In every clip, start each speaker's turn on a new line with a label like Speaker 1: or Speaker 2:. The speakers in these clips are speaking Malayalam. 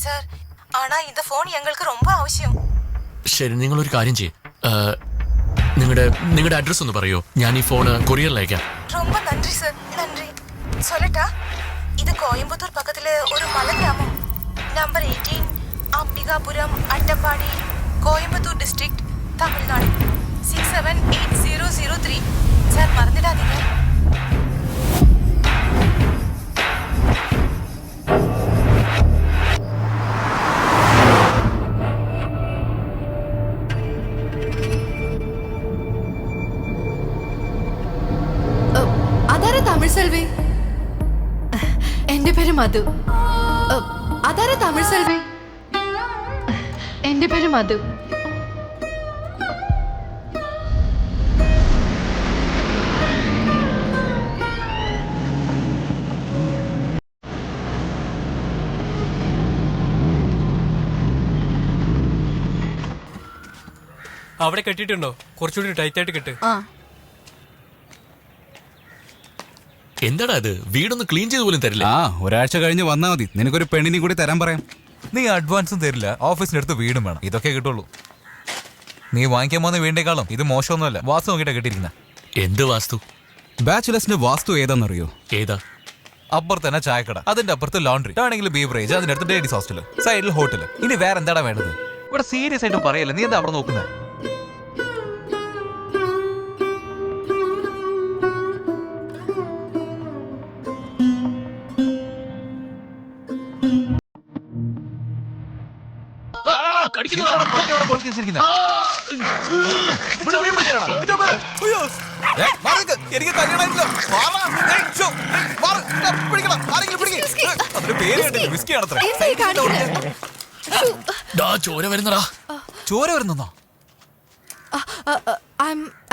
Speaker 1: സാർ ആണാ இந்த ഫോൺ ഞങ്ങൾക്ക് ரொம்ப ആവശ്യം.
Speaker 2: ശരി, നിങ്ങളൊരു കാര്യം ചെയ്യ്. നിങ്ങളുടെ അഡ്രസ് ഒന്ന് പറയോ? ഞാൻ ഈ ഫോൺ കൊറിയറിൽ അയക്കാം.
Speaker 1: ரொம்ப நன்றி சார், நன்றி. சொல்லட்டா? இது கோயம்புத்தூர் பக்கத்துல ஒரு மலை கிராமம். Number 18 Ambikapuram Attappadi, Coimbatore district, Tamil Nadu 678003. Sir மறந்துடாதீங்க.
Speaker 3: തമിഴ് സെൽവി, എന്റെ പേര് മധു. അതാരാ തമിഴ് സെൽവി? എന്റെ പേര് മധു.
Speaker 4: അവിടെ കെട്ടിട്ടുണ്ടോ? കുറച്ചുകൂടി ടൈറ്റ് ആയിട്ട് കെട്ട്.
Speaker 2: എന്താടാ അത്? വീടൊന്ന് ക്ലീൻ ചെയ്ത് പോലും തരില്ല.
Speaker 5: ഒരാഴ്ച കഴിഞ്ഞ് വന്നാ മതി. നിനക്കൊരു പെണ്ണിനെ കൂടി തരാൻ പറയാം.
Speaker 6: നീ അഡ്വാൻസും തരില്ല, ഓഫീസിനടുത്ത് വീടും വേണം. ഇതൊക്കെ കിട്ടുള്ളൂ. നീ വാങ്ങിക്കാൻ പോകുന്ന വീടിനേക്കാളും ഇത് മോശമൊന്നുമല്ല. വാസ്തു നോക്കിയിട്ടാ കിട്ടിയിരിക്കുന്ന.
Speaker 2: എന്ത് വാസ്തു?
Speaker 5: ബാച്ചുലേഴ്സിന്റെ വാസ്തു ഏതാണെന്നറിയോ?
Speaker 2: ഏതാ?
Speaker 6: അപ്പുറത്ത് തന്നെ ചായക്കട, അതിന്റെ അപ്പുറത്ത് ലോണ്ടറി, ആണെങ്കിൽ ബീവറേജ്, അതിന്റെ അടുത്ത് ലേഡീസ് ഹോസ്റ്റൽ, സൈഡിൽ ഹോട്ടൽ. ഇനി വേറെ എന്താടാ വേണ്ടത്? ഇവിടെ സീരിയസ് ആയിട്ട് പറയല്ലേ, നീ എന്താ അവിടെ നോക്കുന്നത്?
Speaker 2: ചോര വരുന്നടാ.
Speaker 6: ചോര വരുന്നോ?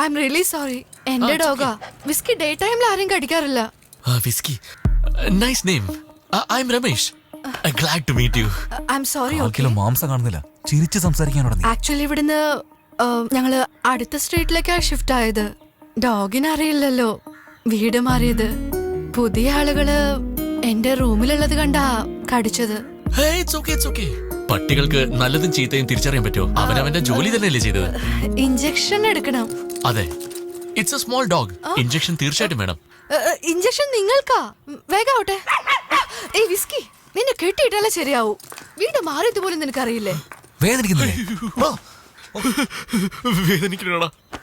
Speaker 3: I'm really sorry. എന്റെ ഡോഗാ. വിസ്കി ഡേ ടൈമിൽ ആരും കടിക്കാറില്ല.
Speaker 2: Whisky. Nice name. I am Ramesh. Glad to meet you.
Speaker 3: I'm sorry.
Speaker 6: മാംസം കാണുന്നില്ല, ചിരിച്ച് സംസാരിക്കാൻ തുടങ്ങി.
Speaker 3: ആക്ച്വലി ഇവിടുന്ന് ഞങ്ങള് അടുത്ത സ്ട്രീറ്റിലേക്കാ ഷിഫ്റ്റ് ആയത്. ഡോഗിന് അറിയില്ലല്ലോ വീട് മാറിയത്. പുതിയ ആളുകള് എന്റെ റൂമിലുള്ളത് കണ്ടാ കടിച്ചത്.
Speaker 2: Hey, it's okay. പട്ടികൾക്ക് നല്ലതും ചീത്തയും തിരിച്ചറിയാൻ പറ്റുമോ? അവനവന്റെ ജോലി തന്നെയല്ലേ ചെയ്തത്.
Speaker 3: ഇഞ്ചക്ഷൻ എടുക്കണം.
Speaker 2: അതെ, it's A small dog. Injection തീർച്ചയായിട്ടും വേണം.
Speaker 3: ഇഞ്ചക്ഷൻ നിങ്ങൾക്കാ? വേഗാവട്ടെ. ഏയ് വിസ്കി, നിന്നെ കെട്ടിയിട്ടല്ലേ ശരിയാവൂ. വീട് മാറിയത് പോലും നിനക്കറിയില്ലേ?
Speaker 2: വേദനിക്കണടാ.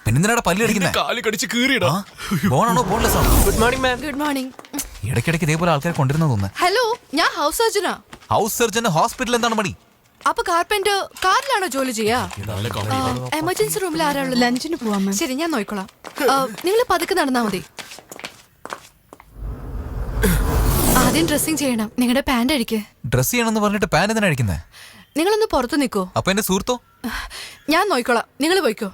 Speaker 6: പിന്നെന്തിനാടാ പല്ല് അടിക്കുന്നത്?
Speaker 2: കാല് കടിച്ച് കീറിയടാ.
Speaker 6: ബോണാണോ ബോൺലെസ് ആണോ?
Speaker 4: Good morning ma'am.
Speaker 3: Good morning.
Speaker 6: ഇടയ്ക്കിടയ്ക്ക് ഇതേപോലെ ആൾക്കാർ കൊണ്ടിരുന്ന തോന്നുന്നു.
Speaker 3: ഹലോ, ഞാൻ ഹൗസ് സർജനാ.
Speaker 6: ഹൗസ് സർജന് ഹോസ്പിറ്റൽ എന്താണ് പണി?
Speaker 3: അപ്പൊ കാർപെന്റർ കാറിലാണോ ജോലി ചെയ്യാ?
Speaker 2: നല്ല കോമഡി.
Speaker 3: എമർജൻസി റൂമിൽ ആരാ ഉള്ളത്? ലഞ്ചിന് പോവാം. ശരി, ഞാൻ നോക്കിക്കോളാം. നിങ്ങൾ പതുക്കെ നടന്നാ മതി. ആദ്യം ഡ്രസ്സിങ് ചെയ്യണം. നിങ്ങളുടെ പാന്റ് അടിക്ക്.
Speaker 6: ഡ്രസ് ചെയ്യണമെന്ന് പറഞ്ഞിട്ട് പാൻ എന്തിനാ അടിക്കുന്നത്?
Speaker 3: നിങ്ങളൊന്ന് പുറത്തു നിൽക്കോ?
Speaker 6: അപ്പൊ എന്റെ സുഹൃത്തോ?
Speaker 3: ഞാൻ നോക്കിക്കോളാം, നിങ്ങൾ പോയിക്കോ.